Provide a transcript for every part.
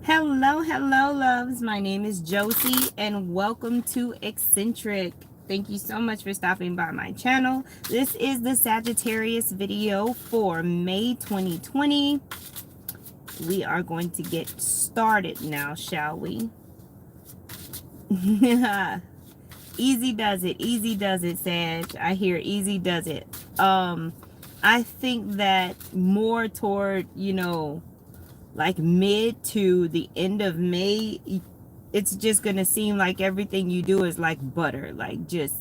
Hello, loves. My name is Josie, and welcome to Eccentric. Thank you so much for stopping by my channel. This is the Sagittarius video for May 2020. We are going to get started now, shall we? Easy does it, Sag. I hear easy does it. I think that more toward, like mid to the end of May, it's just gonna seem like everything you do is like butter. Like, just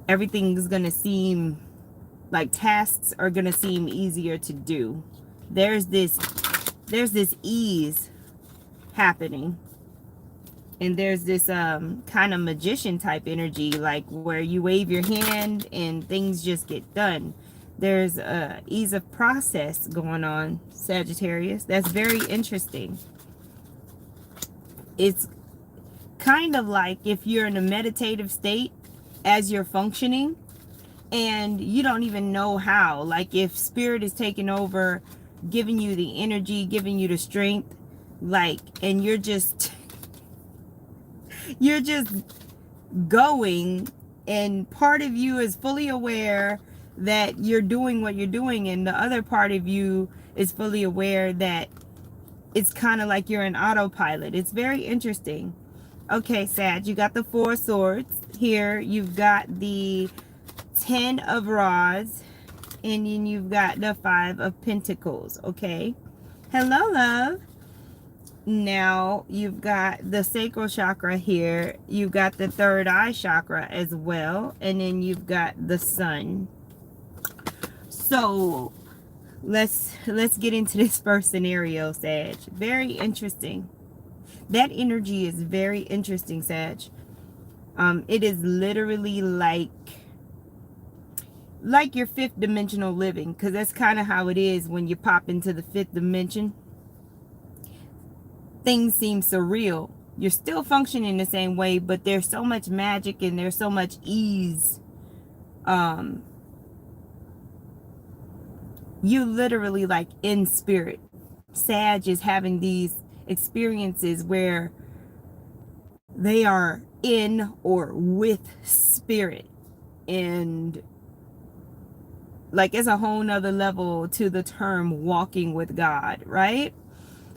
everything is gonna seem like tasks are gonna seem easier to do. There's this ease happening, and there's this kind of magician type energy, like where you wave your hand and things just get done. There's a ease of process going on, Sagittarius. That's very interesting. It's kind of like if you're in a meditative state as you're functioning and you don't even know how. Like, if spirit is taking over, giving you the energy, giving you the strength, like, and you're just going, and part of you is fully aware that you're doing what you're doing, and the other part of you is fully aware that it's kind of like you're an autopilot. It's very interesting. Okay, Sag, you got the Four of Swords here. You've got the Ten of Rods, and then you've got the Five of Pentacles. Okay. Hello, love. Now you've got the sacral chakra here. You've got the third eye chakra as well, and then you've got the sun. So let's get into this first scenario, Sag. Very interesting. That energy is very interesting, Sag. It is literally like your fifth dimensional living, because that's kind of how it is when you pop into the fifth dimension. Things seem surreal. You're still functioning the same way, but there's so much magic and there's so much ease. You literally, like, in spirit. Sag is having these experiences where they are in or with spirit, and like, it's a whole nother level to the term walking with God, right?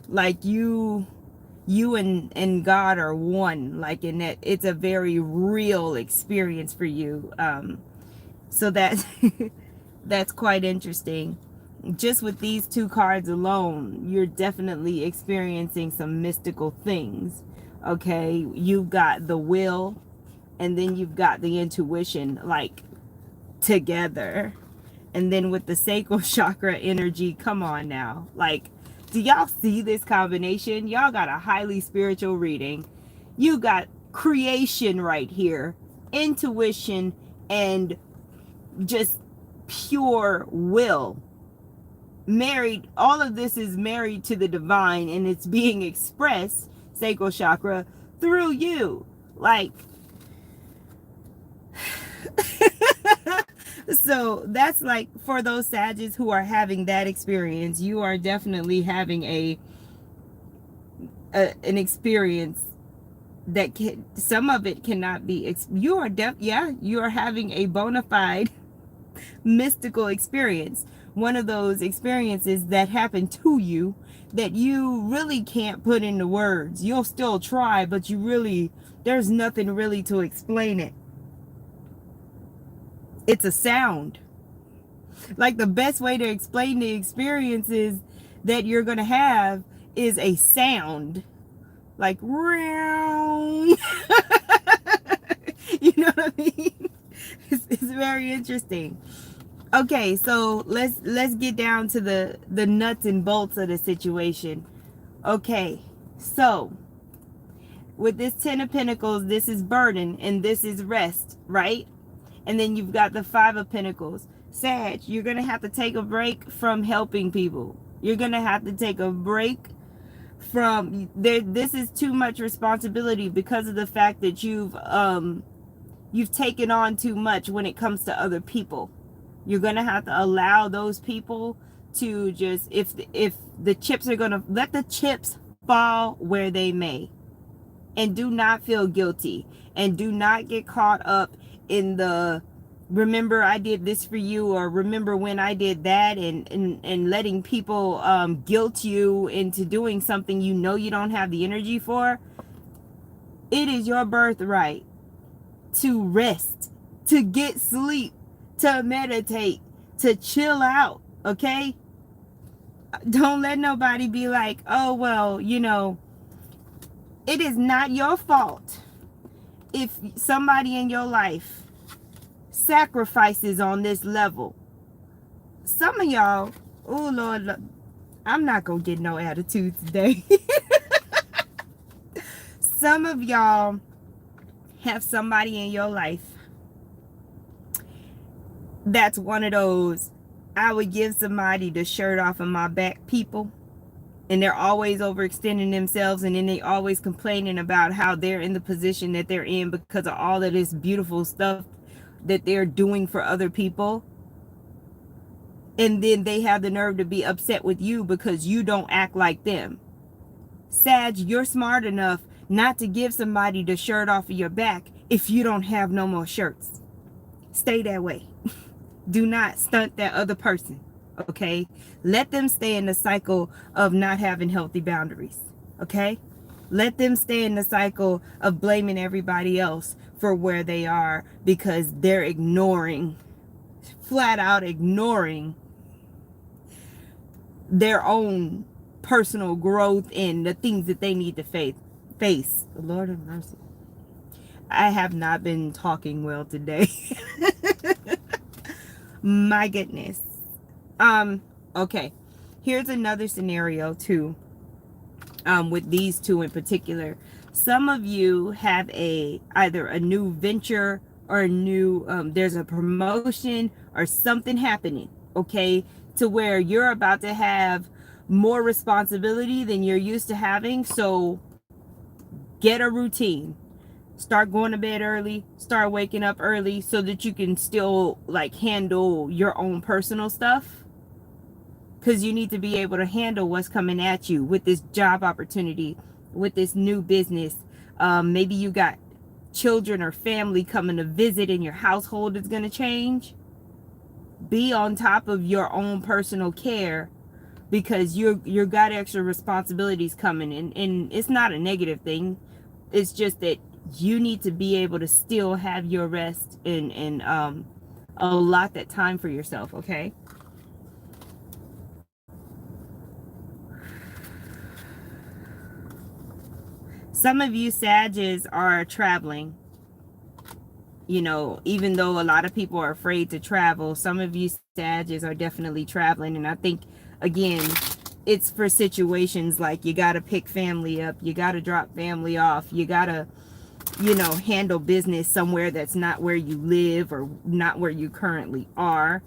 Like, you and God are one, like, in that it's a very real experience for you. So that that's quite interesting. Just with these two cards alone, you're definitely experiencing some mystical things. Okay, you've got the will, and then you've got the intuition, like, together. And then with the sacral chakra energy, come on now. Like, do y'all see this combination? Y'all got a highly spiritual reading. You got creation right here, intuition, and just pure will. Married, all of this is married to the divine, and it's being expressed, sacral chakra, through you. Like, so that's like, for those Sagittarius who are having that experience, you are definitely having an experience that can, some of it cannot be, you are having a bona fide mystical experience. One of those experiences that happen to you that you really can't put into words. You'll still try, but there's nothing really to explain it. It's a sound. Like, the best way to explain the experiences that you're going to have is a sound. Like, you know what I mean? It's very interesting. Okay, so let's get down to the nuts and bolts of the situation. Okay, so with this Ten of Pentacles, this is burden and this is rest, right? And then you've got the Five of Pentacles. Sag, you're going to have to take a break from helping people. You're going to have to take a break from there. This is too much responsibility because of the fact that you've taken on too much when it comes to other people. You're going to have to allow those people to just, if the chips are going to, let the chips fall where they may. And do not feel guilty. And do not get caught up in the remember I did this for you, or remember when I did that, and letting people guilt you into doing something you know you don't have the energy for. It is your birthright to rest, to get sleep, to meditate, to chill out, okay? Don't let nobody be like, oh, well, you know, it is not your fault if somebody in your life sacrifices on this level. Some of y'all, oh Lord, I'm not gonna get no attitude today. Some of y'all have somebody in your life that's one of those I would give somebody the shirt off of my back people, and they're always overextending themselves, and then they always complaining about how they're in the position that they're in because of all of this beautiful stuff that they're doing for other people. And then they have the nerve to be upset with you because you don't act like them. Sag, you're smart enough not to give somebody the shirt off of your back if you don't have no more shirts. Stay that way. Do not stunt that other person, okay? Let them stay in the cycle of not having healthy boundaries, okay? Let them stay in the cycle of blaming everybody else for where they are because they're ignoring, flat out ignoring their own personal growth and the things that they need to face. Lord have mercy. I have not been talking well today. My goodness. Okay. Here's another scenario too. With these two in particular. Some of you have either a new venture or a new there's a promotion or something happening, okay, to where you're about to have more responsibility than you're used to having. So get a routine. Start going to bed early, start waking up early so that you can still like handle your own personal stuff, because you need to be able to handle what's coming at you with this job opportunity, with this new business. Maybe you got children or family coming to visit and your household is going to change. Be on top of your own personal care, because you got extra responsibilities coming, and it's not a negative thing. It's just that you need to be able to still have your rest and allot that time for yourself, okay? Some of you Sages are traveling. You know, even though a lot of people are afraid to travel, some of you Sages are definitely traveling. And I think, again, it's for situations like you got to pick family up, you got to drop family off, you got to, you know, handle business somewhere that's not where you live or not where you currently are.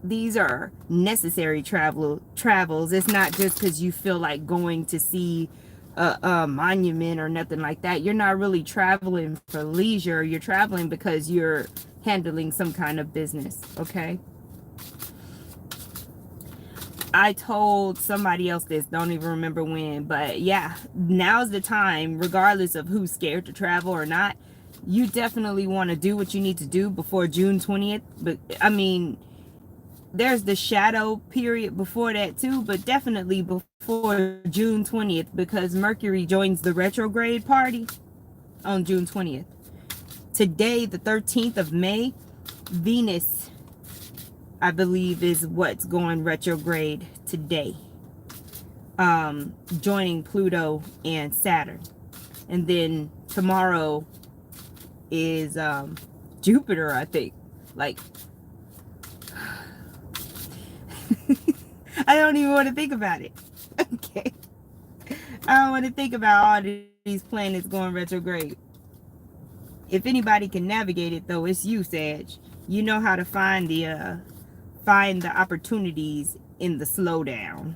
These are necessary travels. It's not just because you feel like going to see a monument or nothing like that. You're not really traveling for leisure. You're traveling because you're handling some kind of business, okay? I told somebody else this, don't even remember when, but yeah, now's the time, regardless of who's scared to travel or not. You definitely want to do what you need to do before June 20th. But I mean, there's the shadow period before that too, but definitely before June 20th, because Mercury joins the retrograde party on June 20th. Today, the 13th of May, Venus, I believe, is what's going retrograde today, joining Pluto and Saturn. And then tomorrow is Jupiter, I think. Like, I don't even want to think about it. Okay. I don't want to think about all these planets going retrograde. If anybody can navigate it, though, it's you, Sag. You know how to find the opportunities in the slowdown.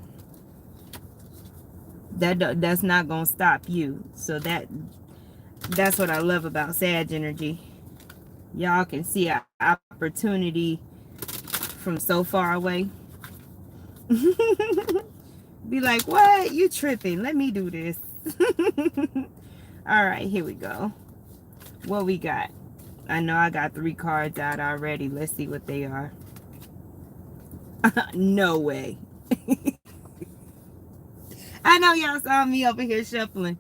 That's not gonna stop you. So that's what I love about Sag energy. Y'all can see an opportunity from so far away. Be like, what? You tripping? Let me do this. All right, here we go. What we got? I know I got 3 cards out already. Let's see what they are. No way. I know y'all saw me over here shuffling.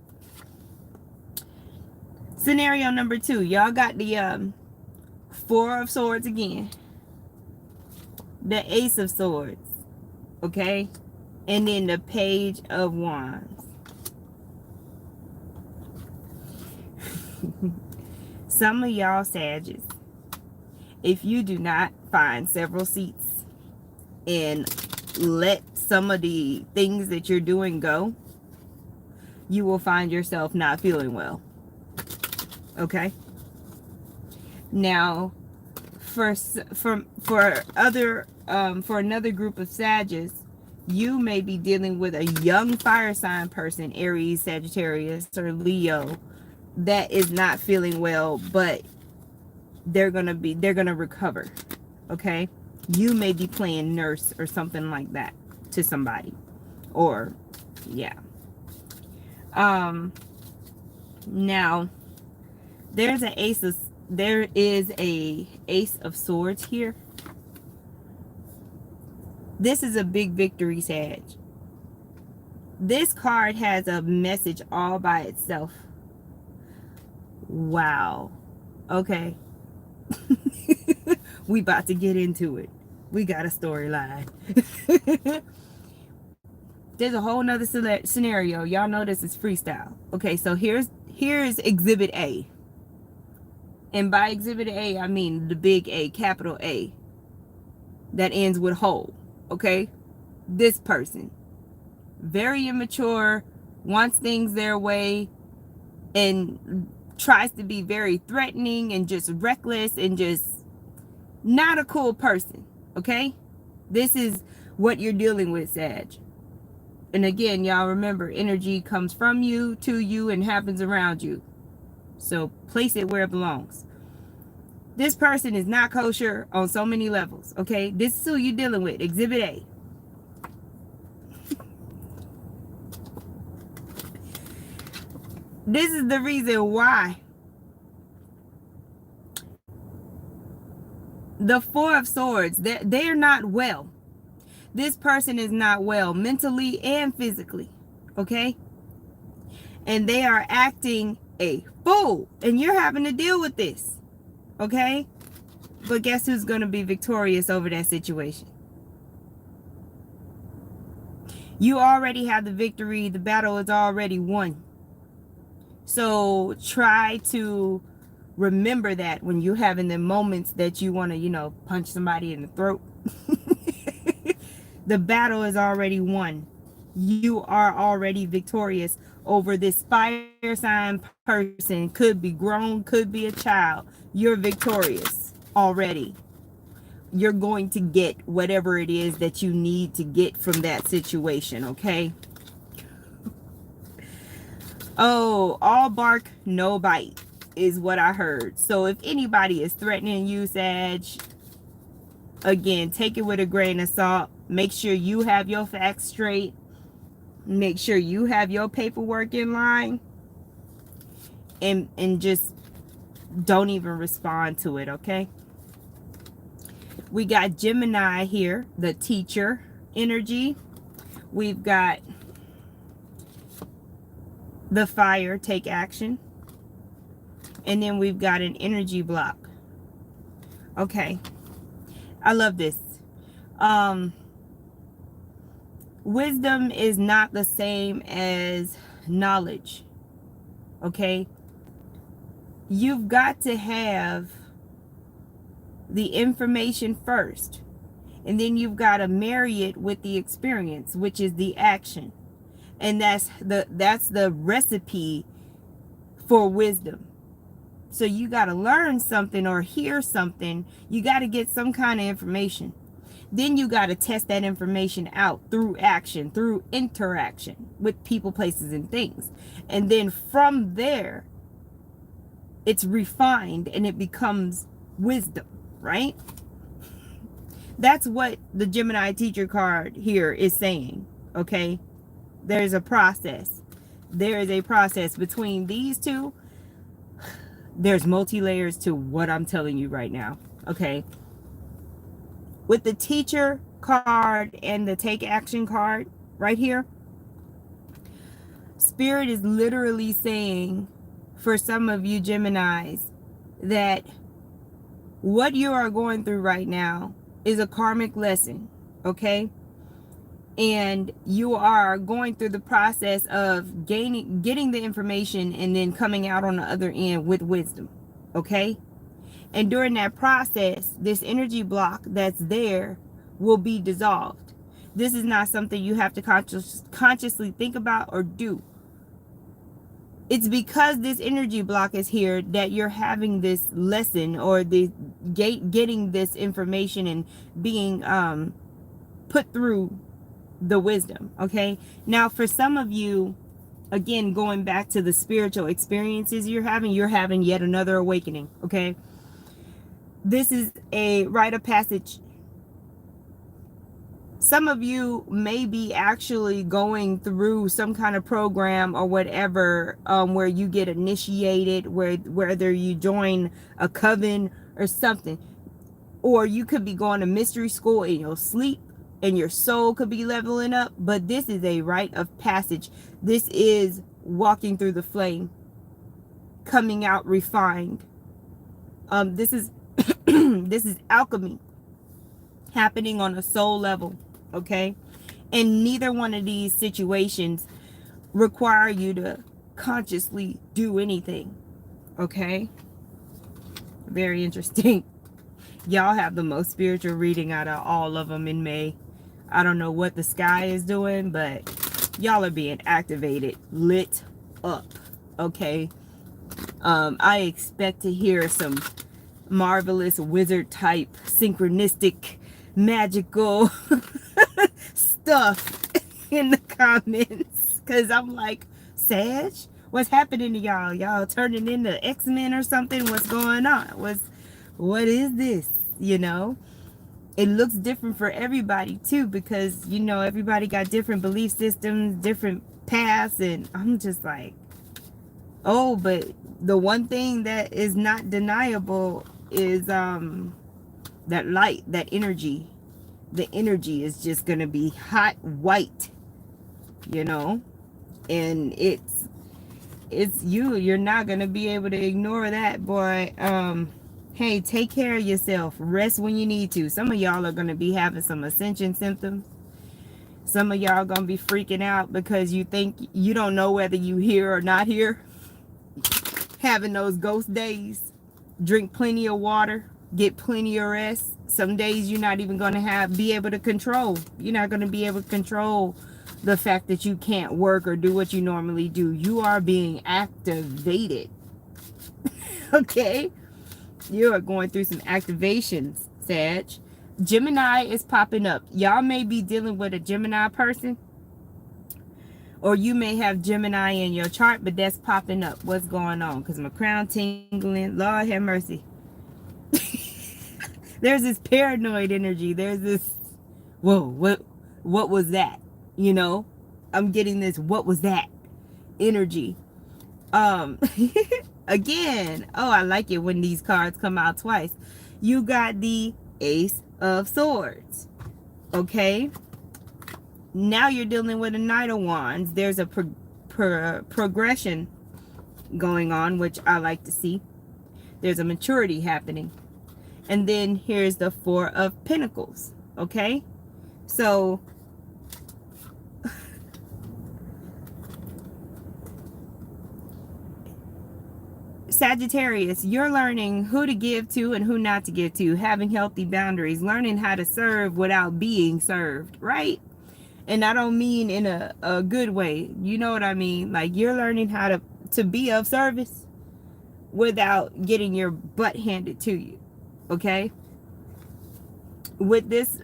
Scenario number 2. Y'all got the 4 of Swords again. The Ace of Swords. Okay? And then the Page of Wands. Some of y'all Sagittarius, if you do not find several seats and let some of the things that you're doing go, you will find yourself not feeling well. Okay? Now, for another group of Sagittarius, you may be dealing with a young fire sign person, Aries, Sagittarius, or Leo, that is not feeling well, but they're gonna recover. Okay? You may be playing nurse or something like that to somebody. Or yeah. Now there is a Ace of Swords here. This is a big victory, Sag. This card has a message all by itself. Wow. Okay. We about to get into it. We got a storyline. There's a whole nother scenario. Y'all know this is freestyle. Okay, so here's Exhibit A. And by Exhibit A, I mean the big A, capital A. That ends with whole. Okay? This person. Very immature, wants things their way, and tries to be very threatening and just reckless and just not a cool person. Okay? This is what you're dealing with, Sag. And again, y'all remember, energy comes from you, to you, and happens around you. So place it where it belongs. This person is not kosher on so many levels. Okay? This is who you're dealing with. Exhibit A. This is the reason why the 4 of Swords, they're not well. This person is not well mentally and physically. Okay? And they are acting a fool. And you're having to deal with this. Okay? But guess who's going to be victorious over that situation? You already have the victory. The battle is already won. So try to remember that when you're having the moments that you want to, punch somebody in the throat. The battle is already won. You are already victorious over this fire sign person. Could be grown, could be a child. You're victorious already. You're going to get whatever it is that you need to get from that situation, okay? Oh, all bark, no bite is what I heard. So if anybody is threatening you, Sag, again, take it with a grain of salt. Make sure you have your facts straight. Make sure you have your paperwork in line. And just don't even respond to it, okay? We got Gemini here, the teacher energy. We've got the fire, take action. And then we've got an energy block. Okay. I love this. Wisdom is not the same as knowledge. Okay? You've got to have the information first. And then you've got to marry it with the experience, which is the action. And that's the recipe for wisdom. So you got to learn something or hear something. You got to get some kind of information. Then you got to test that information out through action, through interaction with people, places, and things. And then from there, it's refined and it becomes wisdom, right? That's what the Gemini teacher card here is saying, okay? There's a process. There is a process between these two. There's multi-layers to what I'm telling you right now. Okay. With the teacher card and the take action card right here, Spirit is literally saying for some of you Geminis that what you are going through right now is a karmic lesson, okay? And you are going through the process of getting the information and then coming out on the other end with wisdom, okay? And during that process, this energy block that's there will be dissolved. This is not something you have to consciously think about or do. It's because this energy block is here that you're having this lesson or the getting this information and being put through the wisdom. Okay, now for some of you, again, going back to the spiritual experiences you're having yet another awakening. Okay, this is a rite of passage. Some of you may be actually going through some kind of program or whatever, where you get initiated, whether you join a coven or something, or you could be going to mystery school in your sleep and your soul could be leveling up. But this is a rite of passage. This is walking through the flame, coming out refined. This is this is alchemy happening on a soul level. Okay, and neither one of these situations require you to consciously do anything. Okay, very interesting. Y'all have the most spiritual reading out of all of them in May. I don't know what the sky is doing, but y'all are being activated, lit up. Okay, I expect to hear some marvelous wizard type synchronistic magical stuff in the comments, because I'm like, Sag, what's happening to y'all? Y'all turning into X-Men or something? What's going on? What is this? You know, it looks different for everybody too, because you know everybody got different belief systems, different paths, and I'm just like, oh, but the one thing that is not deniable is that light, that energy. The energy is just gonna be hot white, you know, and it's you're not gonna be able to ignore that, boy. Hey, take care of yourself, rest when you need to. Some of y'all are gonna be having some ascension symptoms. Some of y'all gonna be freaking out because you think you don't know whether you here or not here, having those ghost days. Drink plenty of water, get plenty of rest. Some days you're not even going to be able to control. You're not going to be able to control the fact that you can't work or do what you normally do. You are being activated. Okay? You are going through some activations, Sag. Gemini is popping up. Y'all may be dealing with a Gemini person, or you may have Gemini in your chart, but that's popping up. What's going on? Because my crown tingling. Lord have mercy. There's this paranoid energy. There's this, whoa, what was that? You know, I'm getting this, what was that energy. Again, oh, I like it when these cards come out twice. You got the Ace of Swords. Okay. Now you're dealing with a Knight of Wands. There's a progression going on, which I like to see. There's a maturity happening. And then here's the Four of Pentacles. Okay? So, Sagittarius, you're learning who to give to and who not to give to. Having healthy boundaries. Learning how to serve without being served. Right? And I don't mean in a good way. You know what I mean? Like, you're learning how to be of service without getting your butt handed to you. Okay, with this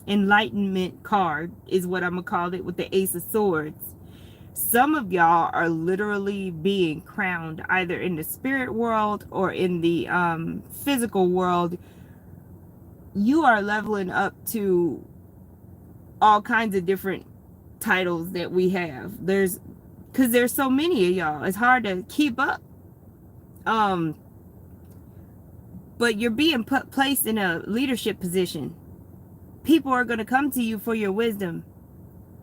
enlightenment card is what I'm gonna call it, with the Ace of Swords. Some of y'all are literally being crowned either in the spirit world or in the physical world. You are leveling up to all kinds of different titles that we have. Because there's so many of y'all. It's hard to keep up. But you're being placed in a leadership position. People are going to come to you for your wisdom,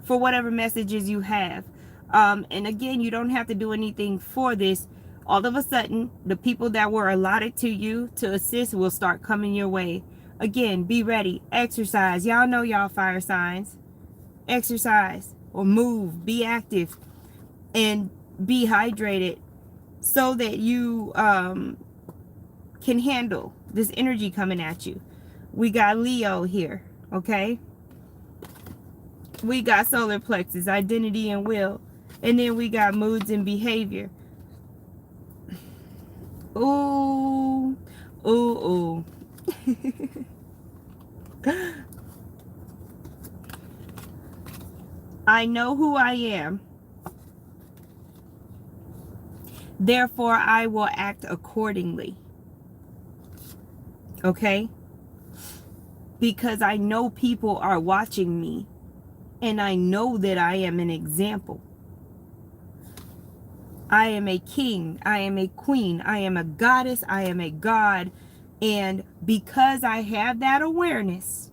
for whatever messages you have. And again, you don't have to do anything for this. All of a sudden, the people that were allotted to you to assist will start coming your way. Again, be ready. Exercise. Y'all know y'all fire signs. Exercise or move. Be active and be hydrated so that you can handle this energy coming at you. We got Leo here, okay? We got solar plexus, identity and will. And then we got moods and behavior. Ooh, ooh, ooh. I know who I am. Therefore, I will act accordingly. Okay? Because I know people are watching me. And I know that I am an example. I am a king. I am a queen. I am a goddess. I am a god. And because I have that awareness,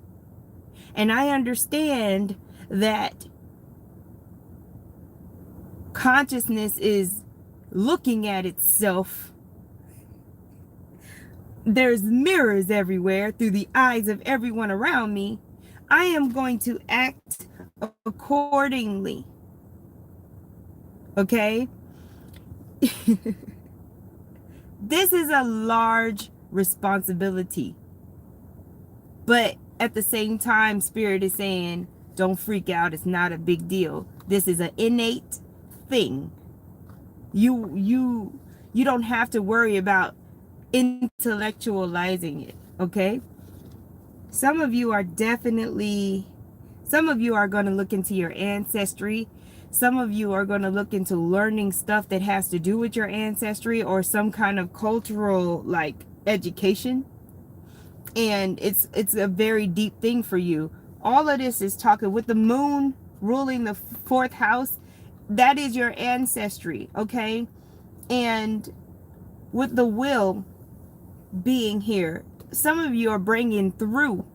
and I understand that consciousness is looking at itself, there's mirrors everywhere through the eyes of everyone around me, I am going to act accordingly. Okay? This is a large responsibility. But at the same time, Spirit is saying, don't freak out. It's not a big deal. This is an innate thing. You don't have to worry about intellectualizing it. Okay? Some of you are going to look into your ancestry. Some of you are going to look into learning stuff that has to do with your ancestry or some kind of cultural education. And it's a very deep thing for you. All of this is talking with the moon ruling the 4th house. That is your ancestry, okay? And with the will being here, some of you are bringing through,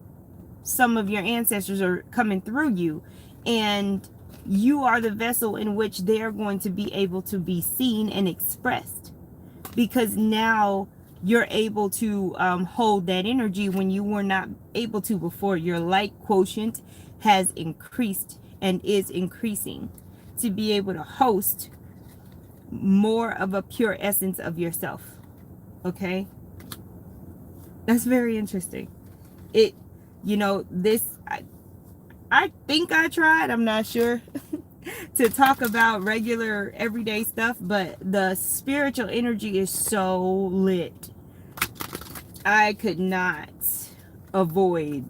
some of your ancestors are coming through you, and you are the vessel in which they are going to be able to be seen and expressed, because now you're able to hold that energy when you were not able to before. Your light quotient has increased and is increasing to be able to host more of a pure essence of yourself. Okay? That's very interesting. I think I tried, I'm not sure, to talk about regular everyday stuff, but the spiritual energy is so lit. I could not avoid.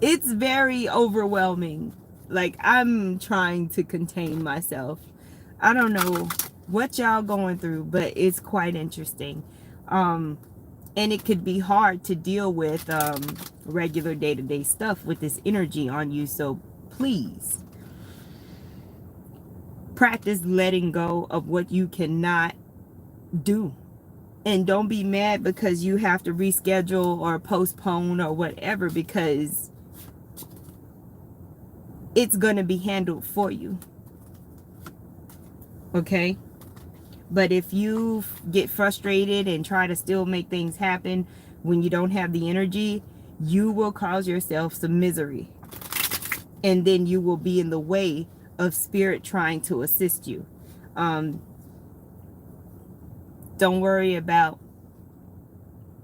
It's very overwhelming. I'm trying to contain myself. I don't know what y'all going through, but it's quite interesting. And it could be hard to deal with regular day-to-day stuff with this energy on you. So please practice letting go of what you cannot do. And don't be mad because you have to reschedule or postpone or whatever, because it's going to be handled for you. Okay? But if you get frustrated and try to still make things happen when you don't have the energy, you will cause yourself some misery. And then you will be in the way of Spirit trying to assist you. Don't worry about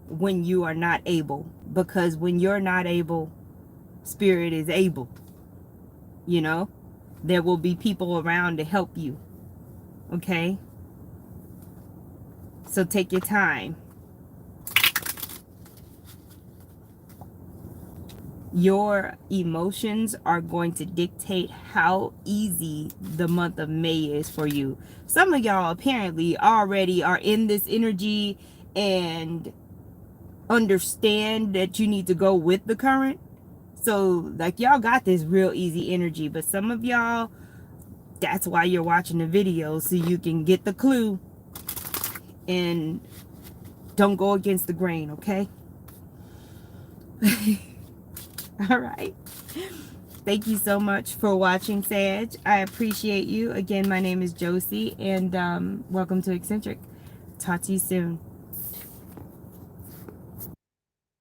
when you are not able, because when you're not able, Spirit is able. There will be people around to help you. Okay? So take your time. Your emotions are going to dictate how easy the month of May is for you. Some of y'all apparently already are in this energy, and understand that you need to go with the current. So like y'all got this real easy energy, but some of y'all, that's why you're watching the video, so you can get the clue and don't go against the grain, okay? All right. Thank you so much for watching, Sag. I appreciate you. Again, my name is Josie, and welcome to Eccentric. Talk to you soon.